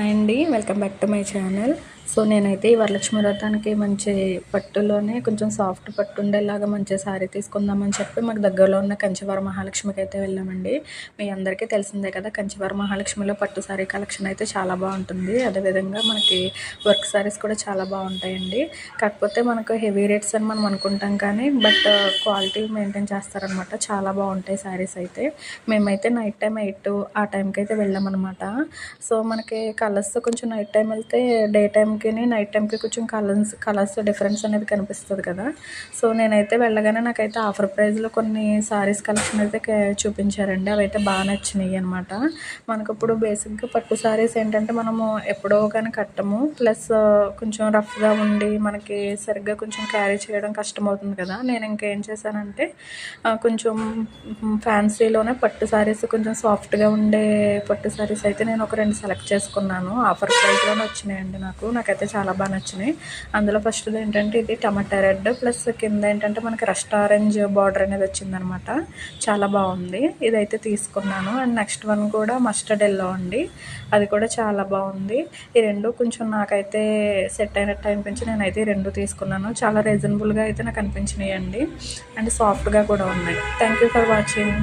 Hi అండి, welcome back to my channel. So నేనైతే ఈ వరలక్ష్మి వ్రతానికి మంచి పట్టులోనే కొంచెం సాఫ్ట్ పట్టు ఉండేలాగా మంచి శారీ తీసుకుందామని చెప్పి మాకు దగ్గరలో ఉన్న కంచివర మహాలక్ష్మికి అయితే వెళ్ళామండి. మీ అందరికీ తెలిసిందే కదా, కంచివర మహాలక్ష్మిలో పట్టు శారీ కలెక్షన్ అయితే చాలా బాగుంటుంది. అదేవిధంగా మనకి వర్క్ శారీస్ కూడా చాలా బాగుంటాయండి. కాకపోతే మనకు హెవీ రేట్స్ అని మనం అనుకుంటాం కానీ బట్ క్వాలిటీ మెయింటైన్ చేస్తారనమాట. చాలా బాగుంటాయి శారీస్ అయితే. మేమైతే నైట్ టైం 8 ఆ టైంకి అయితే వెళ్ళామన్నమాట. సో మనకి కలర్స్ కొంచెం నైట్ టైం వెళ్తే డే టైంకి నైట్ టైంకి కొంచెం కలర్స్ డిఫరెన్స్ అనేది కనిపిస్తుంది కదా. సో నేనైతే వెళ్ళగానే నాకైతే ఆఫర్ ప్రైస్లో కొన్ని సారీస్ కలెక్షన్ అయితే చూపించారండి. అవి అయితే బాగా నచ్చినాయి అనమాట. మనకు ఇప్పుడు బేసిక్గా పట్టు సారీస్ ఏంటంటే మనము ఎప్పుడో కానీ కట్టము, ప్లస్ కొంచెం రఫ్గా ఉండి మనకి సరిగ్గా కొంచెం క్యారీ చేయడం కష్టమవుతుంది కదా. నేను ఇంకేం చేశానంటే కొంచెం ఫ్యాన్సీలోనే పట్టు సారీస్ కొంచెం సాఫ్ట్గా ఉండే పట్టు సారీస్ అయితే నేను ఒక 2 సెలెక్ట్ చేసుకున్నాను. ఆఫర్ ప్రైస్లోనే వచ్చినాయండి. నాకైతే చాలా బాగా నచ్చినాయి. అందులో ఫస్ట్ది ఏంటంటే ఇది టమాటా రెడ్ ప్లస్ కింద ఏంటంటే మనకి రస్ట్ ఆరెంజ్ బార్డర్ అనేది వచ్చిందనమాట. చాలా బాగుంది. ఇదైతే తీసుకున్నాను. అండ్ నెక్స్ట్ వన్ కూడా మస్టర్డ్ ఎల్లో అండి, అది కూడా చాలా బాగుంది. ఈ రెండు కొంచెం నాకైతే సెట్ అయినట్టు అనిపించి నేనైతే ఈ రెండు తీసుకున్నాను. చాలా రీజనబుల్గా అయితే నాకు అనిపించినాయి అండి. అండ్ సాఫ్ట్గా కూడా ఉన్నాయి. Thank you for watching.